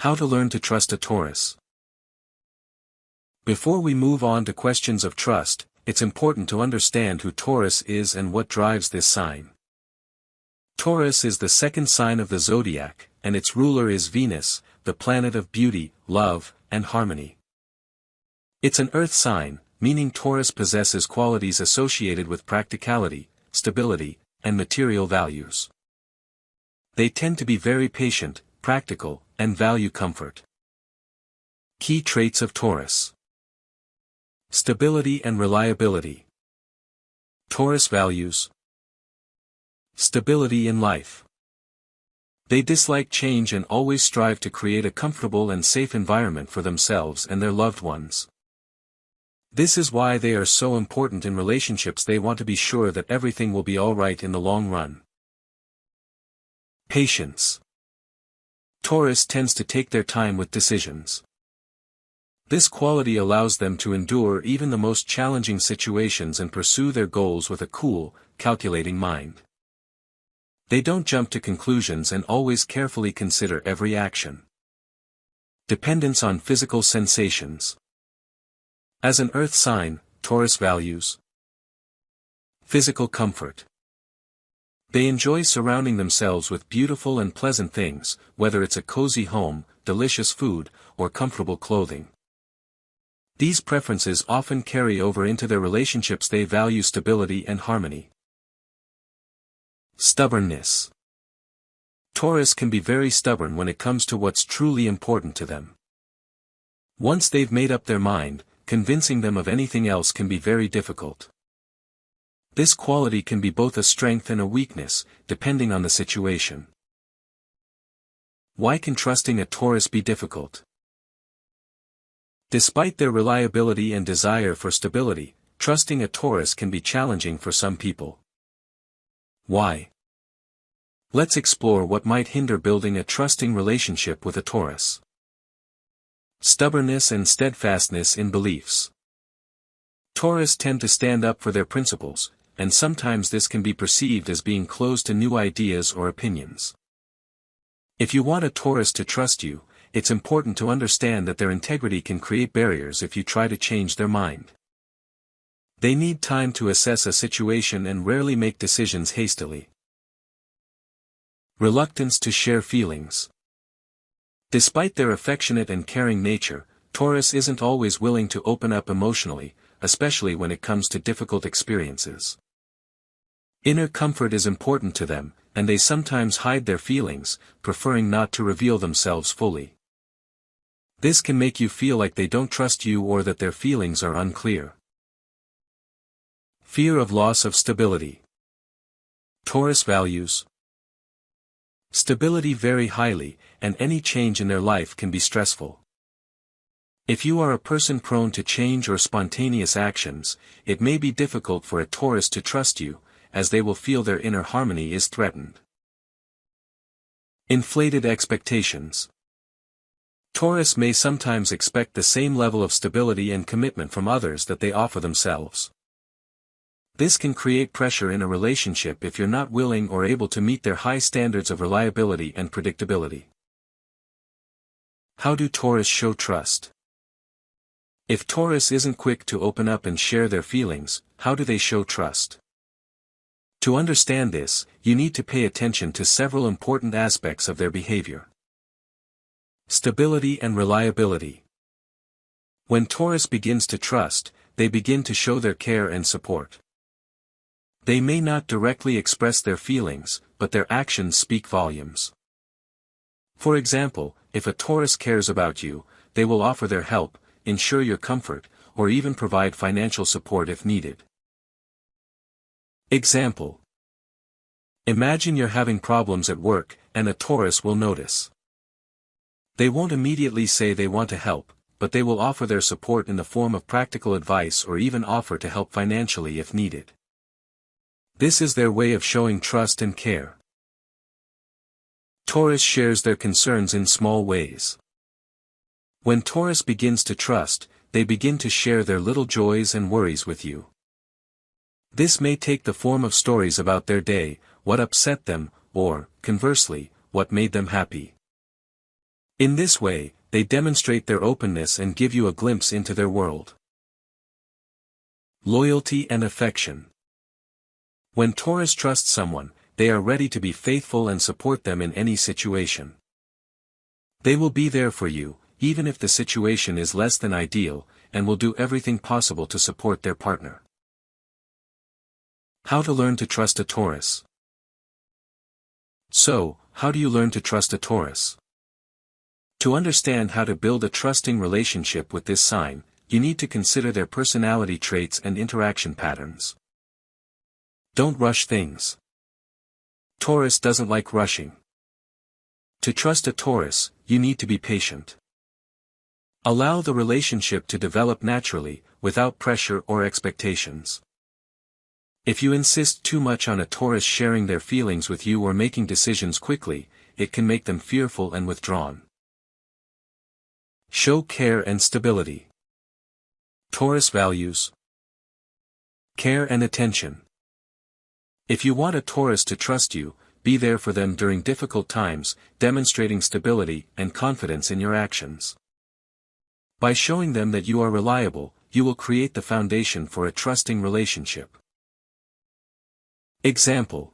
How to learn to trust a Taurus. Before we move on to questions of trust, it's important to understand who Taurus is and what drives this sign. Taurus is the second sign of the zodiac, and its ruler is Venus, the planet of beauty, love, and harmony. It's an earth sign, meaning Taurus possesses qualities associated with practicality, stability, and material values. They tend to be very patient, practical, and value comfort. Key traits of Taurus: stability and reliability. Taurus values stability in life. They dislike change and always strive to create a comfortable and safe environment for themselves and their loved ones. This is why they are so important in relationships. They want to be sure that everything will be all right in the long run. Patience. Taurus tends to take their time with decisions. This quality allows them to endure even the most challenging situations and pursue their goals with a cool, calculating mind. They don't jump to conclusions and always carefully consider every action. Dependence on physical sensations. As an earth sign, Taurus values physical comfort. They enjoy surrounding themselves with beautiful and pleasant things, whether it's a cozy home, delicious food, or comfortable clothing. These preferences often carry over into their relationships. They value stability and harmony. Stubbornness. Taurus can be very stubborn when it comes to what's truly important to them. Once they've made up their mind, convincing them of anything else can be very difficult. This quality can be both a strength and a weakness, depending on the situation. Why can trusting a Taurus be difficult? Despite their reliability and desire for stability, trusting a Taurus can be challenging for some people. Why? Let's explore what might hinder building a trusting relationship with a Taurus. Stubbornness and steadfastness in beliefs. Taurus tend to stand up for their principles, and sometimes this can be perceived as being closed to new ideas or opinions. If you want a Taurus to trust you, it's important to understand that their integrity can create barriers if you try to change their mind. They need time to assess a situation and rarely make decisions hastily. Reluctance to share feelings. Despite their affectionate and caring nature, Taurus isn't always willing to open up emotionally, especially when it comes to difficult experiences. Inner comfort is important to them, and they sometimes hide their feelings, preferring not to reveal themselves fully. This can make you feel like they don't trust you or that their feelings are unclear. Fear of loss of stability. Taurus values stability very highly, and any change in their life can be stressful. If you are a person prone to change or spontaneous actions, it may be difficult for a Taurus to trust you, as they will feel their inner harmony is threatened. Inflated expectations. Taurus may sometimes expect the same level of stability and commitment from others that they offer themselves. This can create pressure in a relationship if you're not willing or able to meet their high standards of reliability and predictability. How do Taurus show trust? If Taurus isn't quick to open up and share their feelings, how do they show trust? To understand this, you need to pay attention to several important aspects of their behavior. Stability and reliability. When Taurus begins to trust, they begin to show their care and support. They may not directly express their feelings, but their actions speak volumes. For example, if a Taurus cares about you, they will offer their help, ensure your comfort, or even provide financial support if needed. Example. Imagine you're having problems at work, and a Taurus will notice. They won't immediately say they want to help, but they will offer their support in the form of practical advice or even offer to help financially if needed. This is their way of showing trust and care. Taurus shares their concerns in small ways. When Taurus begins to trust, they begin to share their little joys and worries with you. This may take the form of stories about their day, what upset them, or, conversely, what made them happy. In this way, they demonstrate their openness and give you a glimpse into their world. Loyalty and affection. When Taurus trusts someone, they are ready to be faithful and support them in any situation. They will be there for you, even if the situation is less than ideal, and will do everything possible to support their partner. How to learn to trust a Taurus. So, how do you learn to trust a Taurus? To understand how to build a trusting relationship with this sign, you need to consider their personality traits and interaction patterns. Don't rush things. Taurus doesn't like rushing. To trust a Taurus, you need to be patient. Allow the relationship to develop naturally, without pressure or expectations. If you insist too much on a Taurus sharing their feelings with you or making decisions quickly, it can make them fearful and withdrawn. Show care and stability. Taurus values care and attention. If you want a Taurus to trust you, be there for them during difficult times, demonstrating stability and confidence in your actions. By showing them that you are reliable, you will create the foundation for a trusting relationship. Example.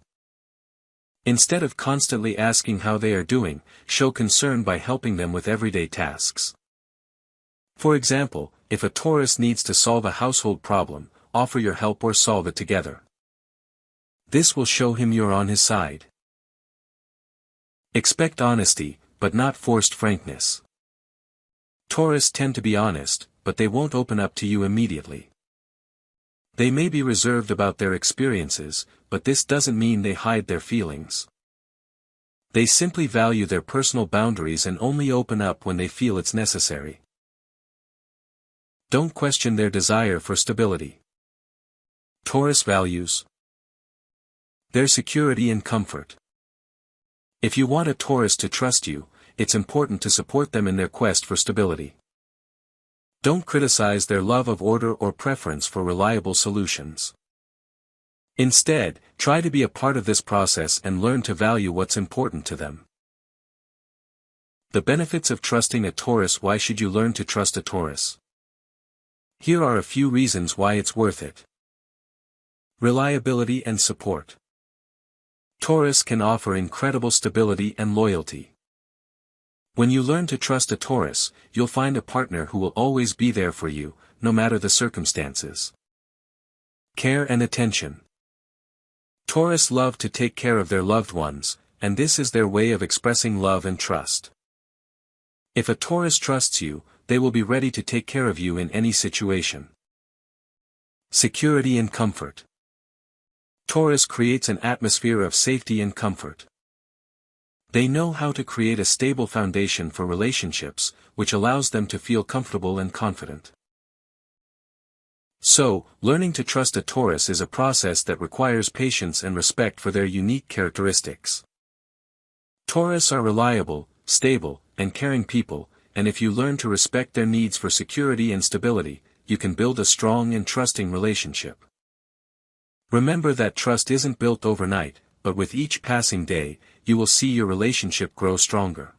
Instead of constantly asking how they are doing, show concern by helping them with everyday tasks. For example, if a Taurus needs to solve a household problem, offer your help or solve it together. This will show him you're on his side. Expect honesty, but not forced frankness. Taurus tend to be honest, but they won't open up to you immediately. They may be reserved about their experiences, but this doesn't mean they hide their feelings. They simply value their personal boundaries and only open up when they feel it's necessary. Don't question their desire for stability. Taurus values their security and comfort. If you want a Taurus to trust you, it's important to support them in their quest for stability. Don't criticize their love of order or preference for reliable solutions. Instead, try to be a part of this process and learn to value what's important to them. The benefits of trusting a Taurus. Why should you learn to trust a Taurus? Here are a few reasons why it's worth it. Reliability and support. Taurus can offer incredible stability and loyalty. When you learn to trust a Taurus, you'll find a partner who will always be there for you, no matter the circumstances. Care and attention. Taurus love to take care of their loved ones, and this is their way of expressing love and trust. If a Taurus trusts you, they will be ready to take care of you in any situation. Security and comfort. Taurus creates an atmosphere of safety and comfort. They know how to create a stable foundation for relationships, which allows them to feel comfortable and confident. So, learning to trust a Taurus is a process that requires patience and respect for their unique characteristics. Taurus are reliable, stable, and caring people, and if you learn to respect their needs for security and stability, you can build a strong and trusting relationship. Remember that trust isn't built overnight, but with each passing day, you will see your relationship grow stronger.